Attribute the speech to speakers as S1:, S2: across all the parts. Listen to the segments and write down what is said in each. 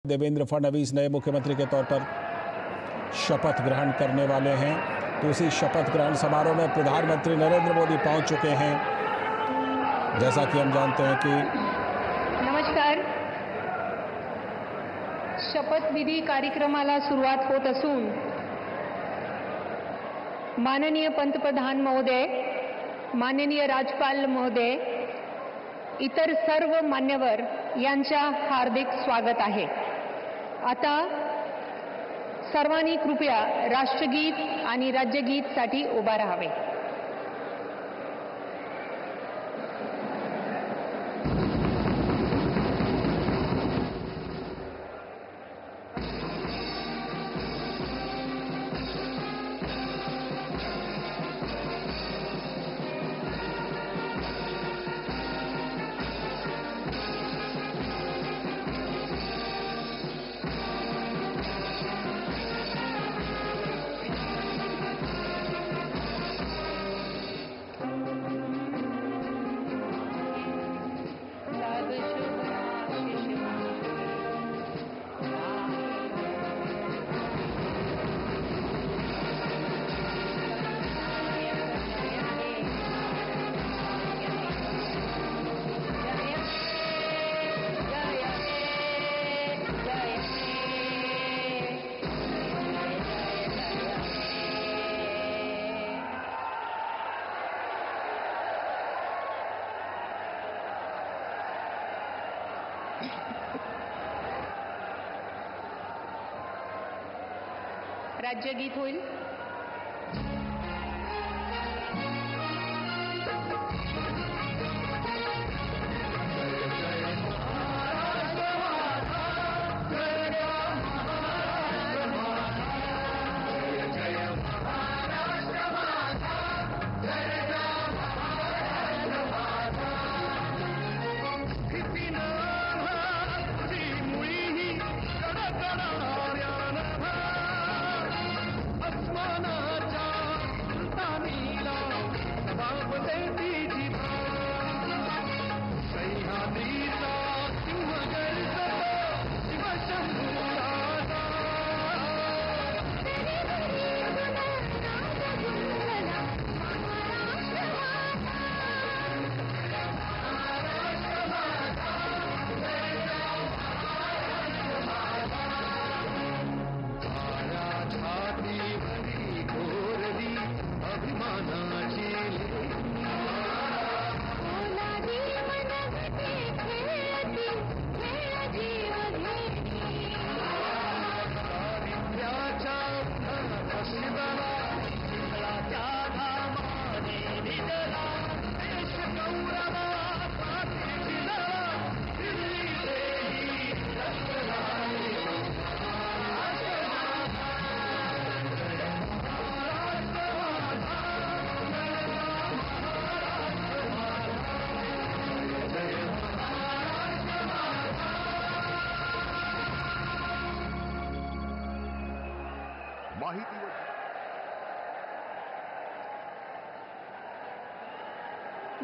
S1: देवेंद्र फडणवीस नए मुख्यमंत्री के तौर पर शपथ ग्रहण करने वाले हैं। तो उसी शपथ ग्रहण समारोह में प्रधानमंत्री नरेंद्र मोदी पहुंच चुके हैं। जैसा कि हम जानते हैं कि
S2: नमस्कार, शपथविधी कार्यक्रमाला सुरुवात होत असून माननीय पंतप्रधान महोदय, माननीय राज्यपाल महोदय, इतर सर्व मान्यवर यांच्या हार्दिक स्वागत आहे। आता सर्वांनी कृपया राष्ट्रगीत आणि राज्यगीतसाठी उभा राहावे। राज्यगीत होईल।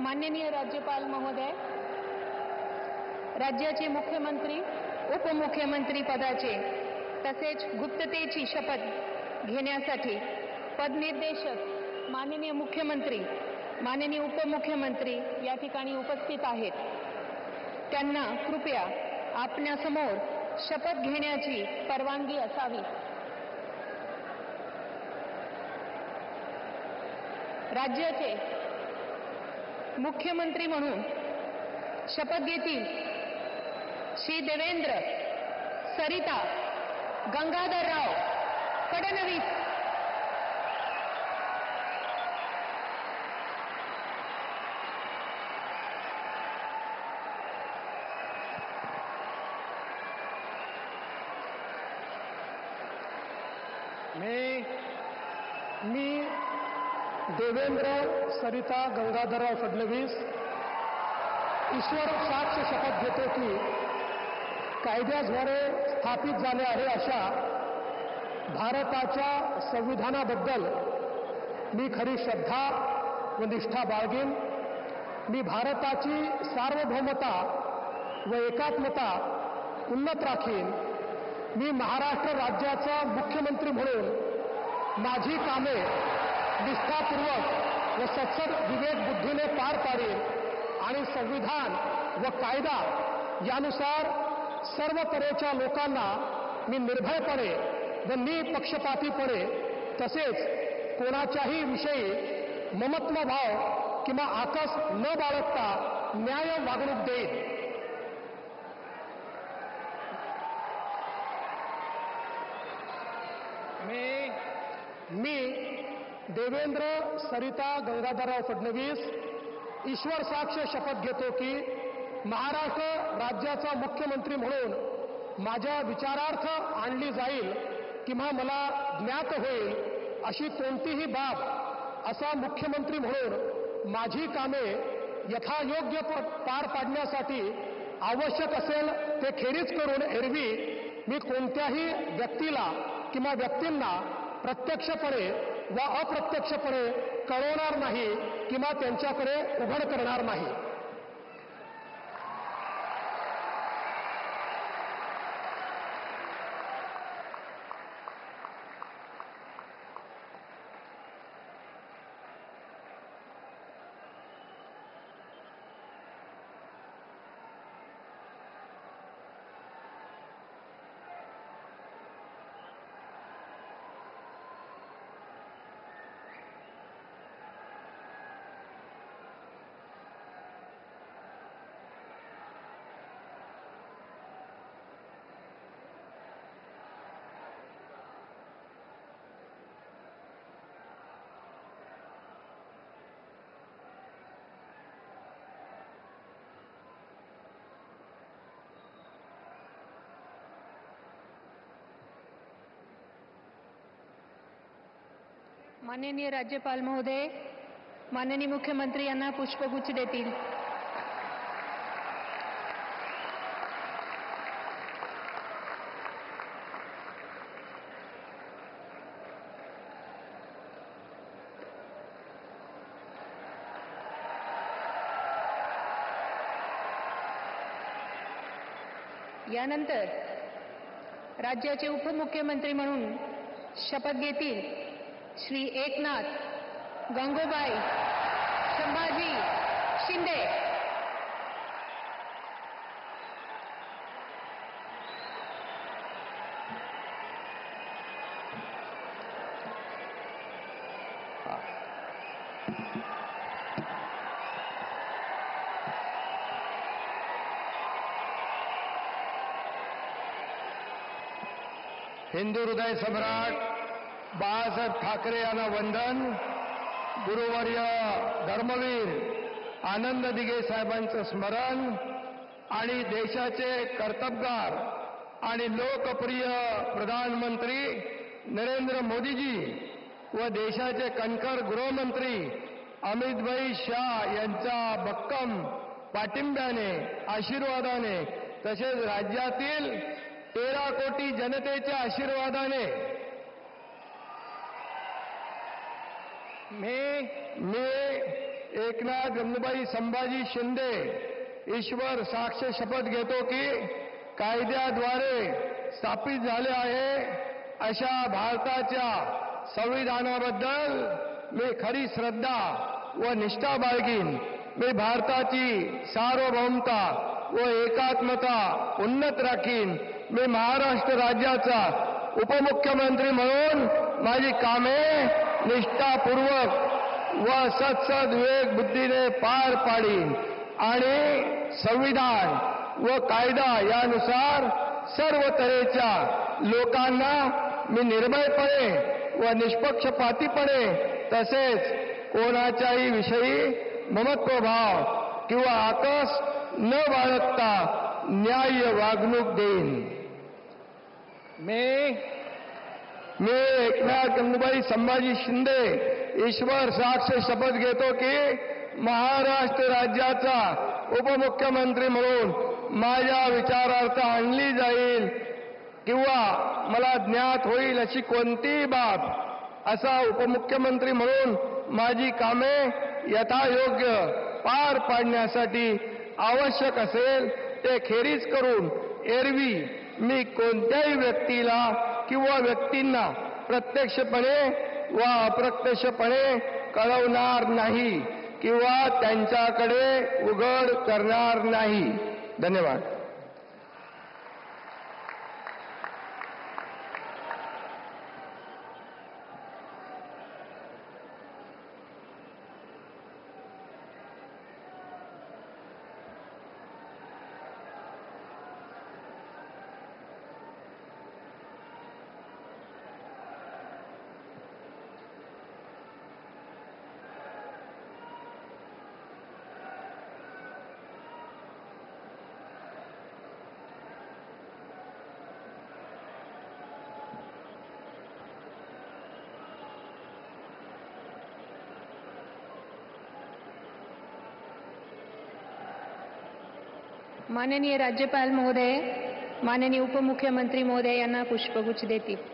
S2: माननीय राज्यपाल महोदय, राज्याचे मुख्यमंत्री, उपमुख्यमंत्री पदाचे तसेच गुप्ततेची शपथ घेण्यासाठी पदनिर्देशक माननीय मुख्यमंत्री, माननीय उपमुख्यमंत्री या ठिकाणी उपस्थित आहेत। त्यांना कृपया आपल्यासमोर शपथ घेण्याची परवानगी असावी। राज्याचे मुख्यमंत्री म्हणून शपथ घेतील श्री देवेंद्र सरिता गंगाधरराव फडणवीस।
S3: मी देवेंद्र सरिता गंगाधरराव फडणवीस ईश्वर साक्ष शपथ घेतो की कायद्याद्वारे स्थापित झाले आहे अशा भारताच्या संविधानाबद्दल मी खरी श्रद्धा व निष्ठा बाळगेन। मी भारताची सार्वभौमता व एकात्मता उन्नत राखीन मी महाराष्ट्र राज्याचा मुख्यमंत्री म्हणून माझी कामे निष्ठापूर्वक व सत्सद विवेक बुद्धीने पार पाडेल आणि संविधान व कायदा यानुसार सर्व तऱ्हेच्या लोकांना मी निर्भयपणे व निपक्षपातीपणे तसेच कोणाच्याही विषयी ममत्व भाव किंवा आकस न बाळगता न्याय वागणूक देईल. मी देवेंद्र सरिता गंगाधरराव फडणवीस ईश्वर साक्ष शपथ घेतो की महाराष्ट्र राज्याचा मुख्यमंत्री म्हणून माझ्या विचारार्थ आणली जाईल किंवा मला ज्ञात होईल अशी कोणतीही बाब असा मुख्यमंत्री म्हणून माझी कामे यथायोग्य पार पाडण्यासाठी आवश्यक असेल ते खेरीज करून एरवी मी कोणत्याही व्यक्तीला किंवा व्यक्तींना प्रत्यक्षपणे व अप्रत्यक्षपणे कळवणार नाही किंवा त्यांच्याकडे उघड करणार नाही.
S2: माननीय राज्यपाल महोदय, माननीय मुख्यमंत्री यांना पुष्पगुच्छ देतील. यानंतर राज्याचे उपमुख्यमंत्री म्हणून शपथ घेतील श्री एकनाथ गंगूबाई संभाजी शिंदे.
S4: हिंदू हृदय सम्राट बाळासाहेब ठाकरे यांना वंदन. गुरुवर्य धर्मवीर आनंद दिघे साहेबांचं स्मरण आणि देशाचे कर्तबगार आणि लोकप्रिय प्रधानमंत्री नरेंद्र मोदीजी व देशाचे कणखर गृहमंत्री अमितभाई शाह यांच्या भक्कम पाठिंब्याने आशीर्वादाने तसेच राज्यातील 13 कोटी जनतेच्या आशीर्वादाने मी एकनाथ गंगूबाई संभाजी शिंदे ईश्वर साक्ष शपथ घेतो की कायद्याद्वारे स्थापित झाले आहे अशा भारताच्या संविधानाबद्दल मी खरी श्रद्धा व निष्ठा बाळगीन. मी भारताची सार्वभौमता व एकात्मता उन्नत राखीन. मी महाराष्ट्र राज्याचा उपमुख्यमंत्री म्हणून माझी कामे निष्ठापूर्वक व सत्सद विवेक बुद्धीने पार पाडीन आणि संविधान व कायदा यानुसार सर्व तऱ्हेच्या लोकांना मी निर्भयपणे व निष्पक्षपातीपणे तसेच कोणाच्याही विषयी ममत्वभाव किंवा आकस न बाळगता न्याय्य वागणूक देईन. मी एकनाथ गंगूबाई संभाजी शिंदे ईश्वर साक्ष शपथ घेतो की महाराष्ट्र राज्याचा उपमुख्यमंत्री म्हणून माझ्या विचारार्थ आणली जाईल किंवा मला ज्ञात होईल अशी कोणतीही बाब असा उपमुख्यमंत्री म्हणून माझी कामे यथायोग्य पार पाडण्यासाठी आवश्यक असेल ते खेरीज करून एरवी मी कोणत्याही व्यक्तीला किंवा व्यक्तींना प्रत्यक्षपणे व अप्रत्यक्षपणे कळवणार नाही किंवा त्यांच्याकडे उघड करणार नाही. धन्यवाद.
S2: माननीय राज्यपाल महोदय, माननीय उपमुख्यमंत्री महोदय यांना पुष्पगुच्छ देतील.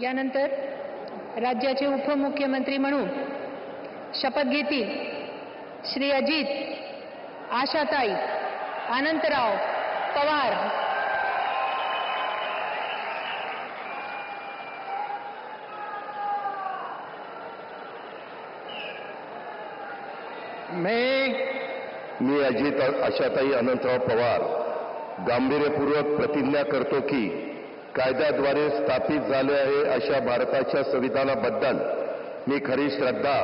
S2: यानंतर राज्याचे उपमुख्यमंत्री म्हणून शपथ घेतील श्री अजित आशाताई अनंतराव पवार.
S5: मी अजित आशाताई अनंतराव पवार गांभीर्यपूर्वक प्रतिज्ञा करतो की कायद्याद्वारे स्थापित झाले आहे अशा भारताच्या संविधानाबद्दल मी खरी श्रद्धा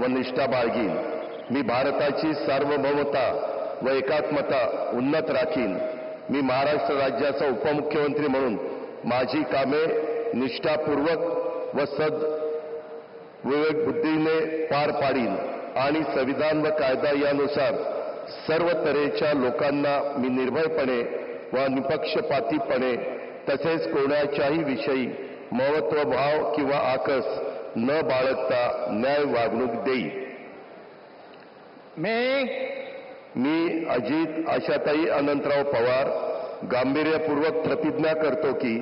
S5: व निष्ठा बाळगीन. मी भारताची सार्वभौमता व एकात्मता उन्नत राखीन. मी महाराष्ट्र राज्याचा उपमुख्यमंत्री म्हणून माझी कामे निष्ठापूर्वक व विवेक बुद्धीने पार पाडीन आणि संविधान व कायदा यानुसार सर्व तऱ्हेच्या लोकांना मी निर्भयपणे व निपक्षपातीपणे तसेच कोणाच्याही विषयी महत्वभाव किंवा आकस न बाळगता न्याय वागणूक देईल. मी अजित आशाताई अनंतराव पवार गांभीर्यपूर्वक प्रतिज्ञा करतो की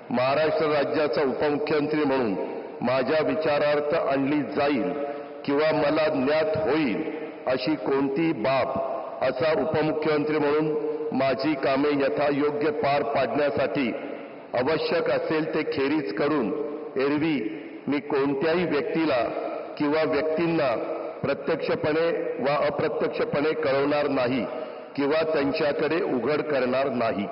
S5: महाराष्ट्र राज्याचा उपमुख्यमंत्री म्हणून माझ्या विचारार्थ आणली जाईल किंवा मला ज्ञात होईल अशी कोणती बाब असा उपमुख्यमंत्री म्हणून माझी कामे यथायोग्य पार पाडण्यासाठी आवश्यक असेल ते खेरीज करून एरवी मी कोणत्याही व्यक्तीला किंवा व्यक्तींना प्रत्यक्षपणे वा अप्रत्यक्षपणे कळवणार नाही किंवा त्यांच्याकडे उघड करणार नाही.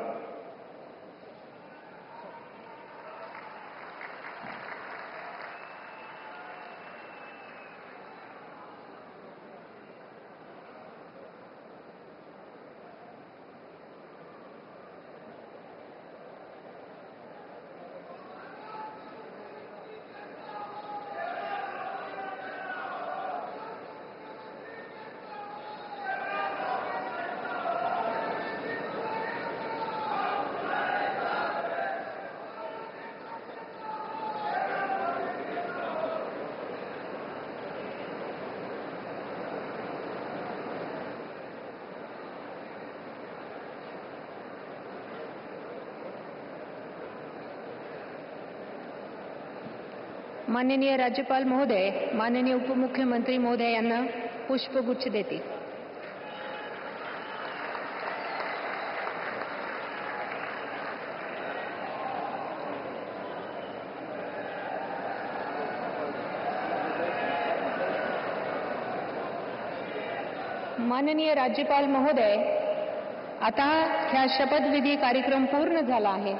S2: माननीय राज्यपाल महोदय, माननीय उपमुख्यमंत्री महोदय यांना पुष्पगुच्छ देतील. माननीय राज्यपाल महोदय, आता ह्या शपथविधी कार्यक्रम पूर्ण झाला आहे.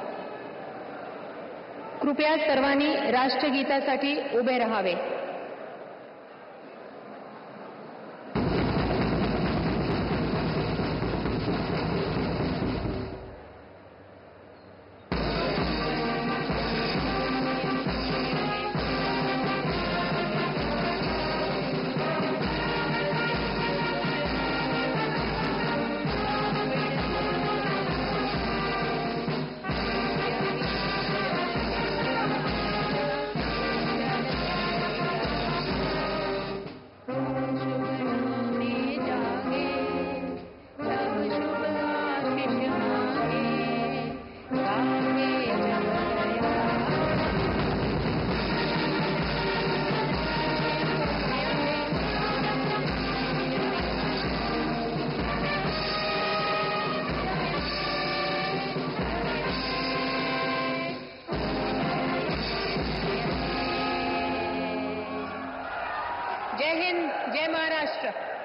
S2: कृपया सर्वांनी राष्ट्रगीतासाठी उभे राहावे. हिंद, जय महाराष्ट्र.